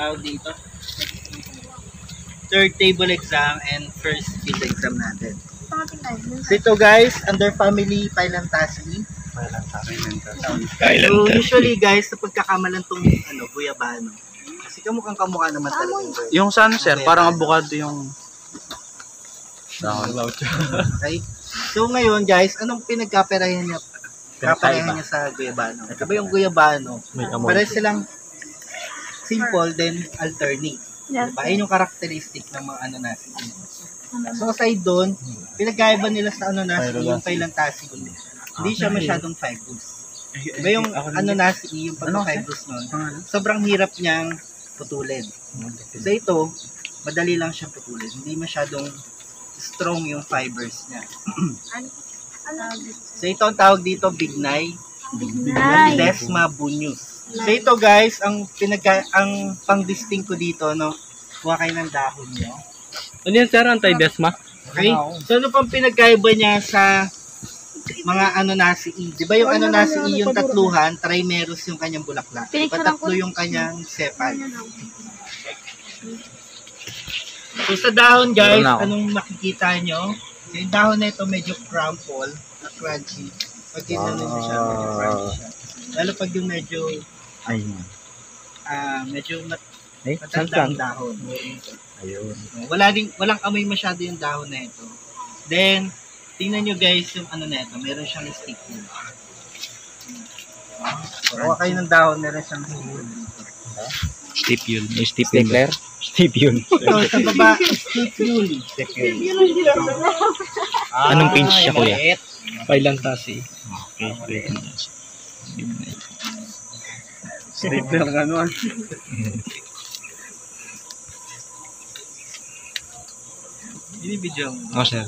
tawag dito, third table exam and first field exam natin. So ito guys, under family Phyllanthacea. So usually guys, sa pagkakamalan tong guyabano. Kasi kamukha naman talaga. Yung saan sir, parang avocado yung okay. So ngayon guys, anong pinagkaperahan niya? Kaperahan niya sa guyabano. Diba yung guyabano? Para silang simple then alternate. Yes. Diba? Ayun yung karakteristik ng mga ananasi. So aside doon, pinagkaiba nila sa ananasi yung Phyllanthacea. Hindi siya masyadong fibrous. Diba yung ananasi, yung pagka-fibrous nun, sobrang hirap niyang putulin. So ito, madali lang siyang putulin. Hindi masyadong strong yung fibers niya. So ito ang tawag dito, bignay. Desma bunyus. So ito guys, ang pang-distinct ko dito, no, kuha kayo ng dahon niyo. Ano yan sir, anti-desma? Okay? So ano pang pinagkaiba niya sa mga ananasi? Di ba yung ananasi yung tatluhan, trimerous yung kanyang bulaklak. Patatlo yung kanyang sepal. So sa dahon guys, anong makikita nyo? Yung dahon na ito medyo crumple, crunchy. Pag tinanong mo siya, medyo crunchy siya. Lalo pag yung medyo matanda ang dahon. Ayun. Walang amoy masyado yung dahon na ito. Then, tingnan nyo guys yung na ito. Meron siyang stick yun. Kuha kayo ng dahon, meron siyang Stip yun. Stipler? Stip yun. Ito, sa baba, stip yun. Anong pinch siya kuya? Phyllanthacea. Okay. Stipler ka naman. Binibidyo Oh sir.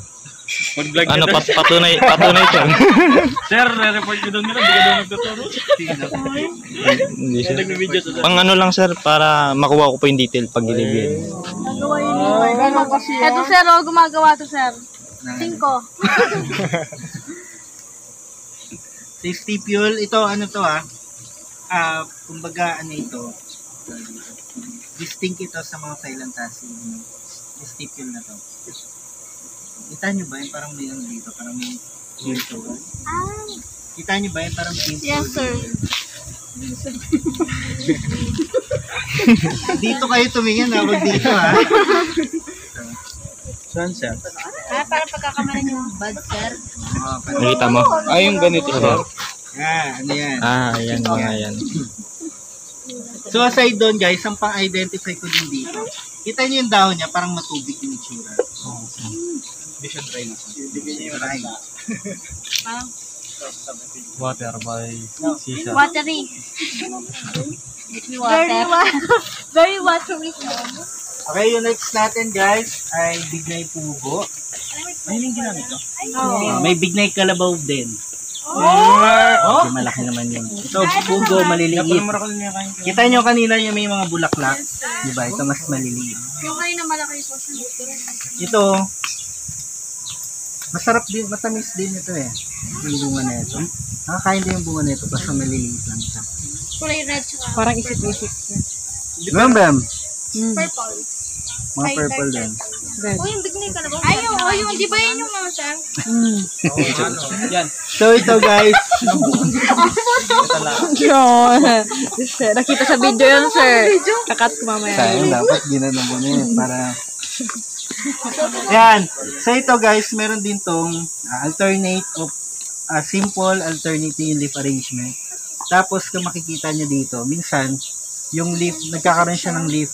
Mag-vlog Ano, patunay sir. Sir, re-report ko doon nila. Hindi ka doon nagtuturo. Hindi sir. Pang ano lang sir, para makuha ko po yung detail pag i-review. Nagawa yun yun. Ito sir, gumagawa to sir. 5. Si stipule, ito ano to kumbaga ito, distinct ito sa mga Phyllanthacea. Stipule na to. Kita nyo ba yun? Parang may dito, parang may dito. Kita nyo ba yun? Parang pimple. Yes sir. Dito kayo tumingin, wag dito Saan sir? Para pagkakamalan yung bad sir. Nakita mo? Yung ganito sir. Ano yan? Ayan mga yan. So aside doon guys, ang pang-identify ko din dito. Kita nyo yung dahon niya, parang matubig yung itsura. Hindi siya dry na. Hindi siya dry. Parang Water by Sisa. watery. Very watery. Okay, yung next natin guys ay bignay pugo. Ano yung ginamit ko? May bignay kalabaw din. Okay, malaki naman yun. Ito, pugo, maliliit. Kita nyo kanina yung may mga bulaklak. Diba? Ito mas maliliit. Yung kayo na malaki po. Ito, masarap din, matamis din ito yung bunga na ito. Nakakain din yung bunga na ito, basta maliliit lang siya. Kulay red siya. Parang isip-isip. Bam! Purple. Mga purple din. Red. Yung bignay ka na ba? Ay, yung, di ba yun yung mga sir? Yan. So ito guys, Sir, nakita sa video yun, sir. Kakat ko mamaya. sayang dapat ginanong mo na yun para... Yan. So ito guys, meron din tong alternate of simple alternating leaf arrangement. Tapos kung makikita nyo dito, minsan yung leaf, nagkakaroon siya ng leaf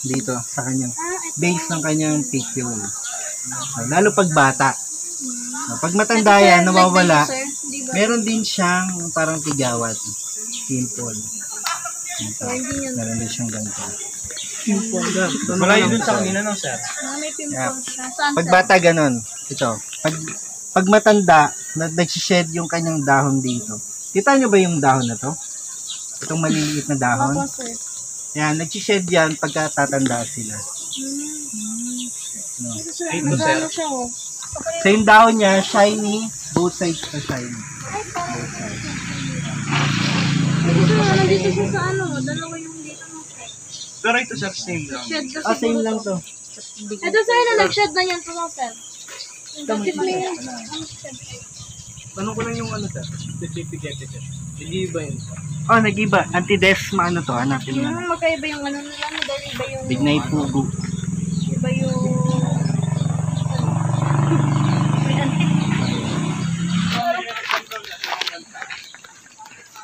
dito sa kanyang base ng kanyang petiole. Lalo pag bata. Pag matanda yan, nawawala, meron din siyang parang tigawat. Simple. Meron din siyang ganito. Malayo dun sa kanina no sir. May Yeah. pimples siya. Saan Pag bata ganun, ito. Pag matanda, nagsished yung kanyang dahon dito. Kita nyo ba yung dahon na to? Itong maliliit na dahon. Opo, sir. Yan, nagsished yan pagka tatanda sila. No. Ito sir. Ano siya oh? So yung dahon niya, shiny, both sides na shiny. Dito, nandito siya sa ano, dalawa yung dito mo. Pero ito sir, same lang. Shed kasi. Same lang to. Ito sir, na nag-shed na yan to sir. Bakit may Tanong ko lang yung ano sir, certificate sir. Hindi ba yun? Nag-iba. Antidesma ano to? Hanapin mo. magkaiba yung ano nila, dahil iba yung... Bignay Pugo. Iba yung...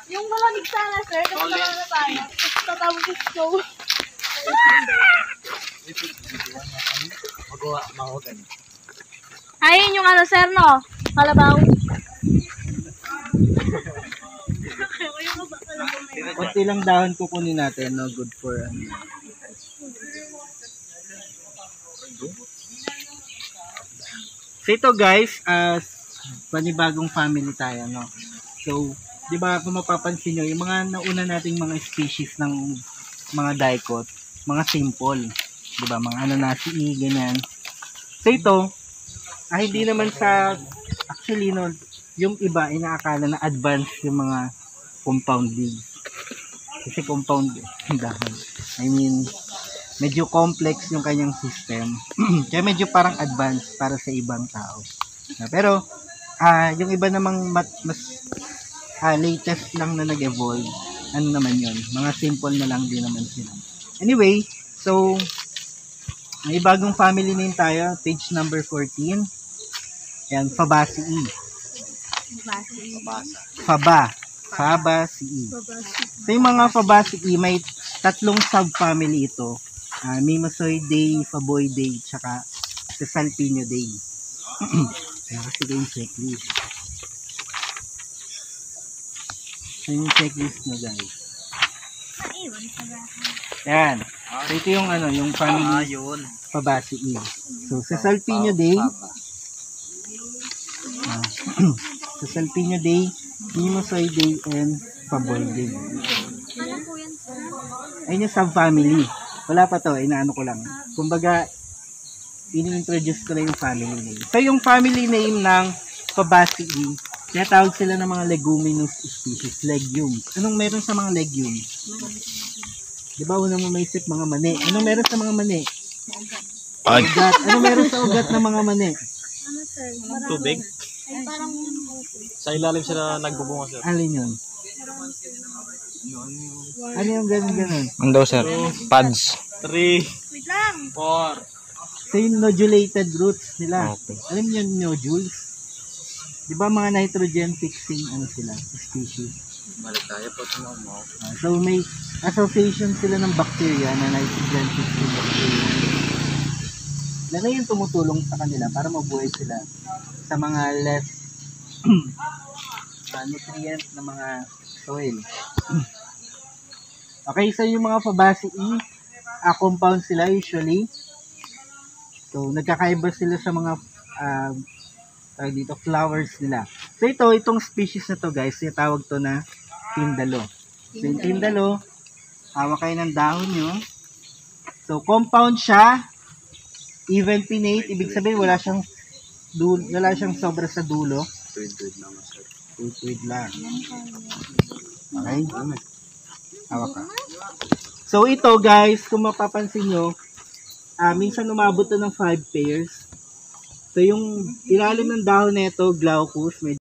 Yung malamig sana, sir. Kasi na tayo. Tatawag yung show. Ayun yung ano, sir, no? Kalabaw. Konti lang dahon kukunin natin, no? Good for ano. So ito guys, panibagong family tayo, no? So, di ba kung mapapansin nyo, yung mga nauna nating mga species ng mga dicot, mga simple. Di ba? Mga ananasi, ganyan. So ito, hindi naman sa, actually, no, yung iba, inaakala na advanced yung mga compound leaves. Kasi compound dahon. I mean, medyo complex yung kanyang system. Kaya medyo parang advanced para sa ibang tao. Pero, yung iba namang mas latest lang na nag-evolve, ano naman yun? Mga simple na lang din naman sila. Anyway, so, may bagong family name tayo, page number 14. Yan, Fabaceae. Fabaceae. So, yung mga Fabaceae, may tatlong subfamily ito. Mimosoidae, Faboidae, tsaka Cesalpinidae. Kaya kasi ito yung checklist. So, yung checklist nyo, guys. Yan. So, ito yung ano, yung family Fabaceae. So, Cesalpinidae, Cesalpinidae, Mimosoidae, and Faboidae. Ayun yung subfamily. Wala pa to, inaano ko lang. Kumbaga, ini-introduce ko na yung family name. So, yung family name ng Fabaceae, tinatawag sila ng mga leguminous species, legumes. Anong meron sa mga legumes? Di ba, unang mo maisip mga mani. Anong meron sa mga mani? Ugat. Anong meron sa ugat ng mga mani? Tubig. Ay, parang... Sa ilalim sila nagbubunga sir. Alin yun? Ano yung ganun-ganun? Ano daw sir? Pads. 3, Wait lang. 4. So, yung nodulated roots nila. Okay. Alam niyo yung nodules? Di ba mga nitrogen fixing ano sila? Species. So, may association sila ng bacteria na nitrogen fixing bacteria. Na yung tumutulong sa kanila para mabuhay sila sa mga less nutrient na mga soil. Okay, so yung mga Fabaceae, compound sila usually. So, nagkakaiba sila sa mga dito, flowers nila. So, itong species na to guys, tawag to na tindalo. So, yung tindalo, hawak kayo ng dahon nyo. So, compound siya, even pinnate, ibig sabihin wala siyang sobra sa dulo. Tuwid lang. Okay? Hawak ka. So, ito guys, kung mapapansin nyo, minsan umabot to ng 5 pairs. So, yung ilalim ng dahon nito, glaucous,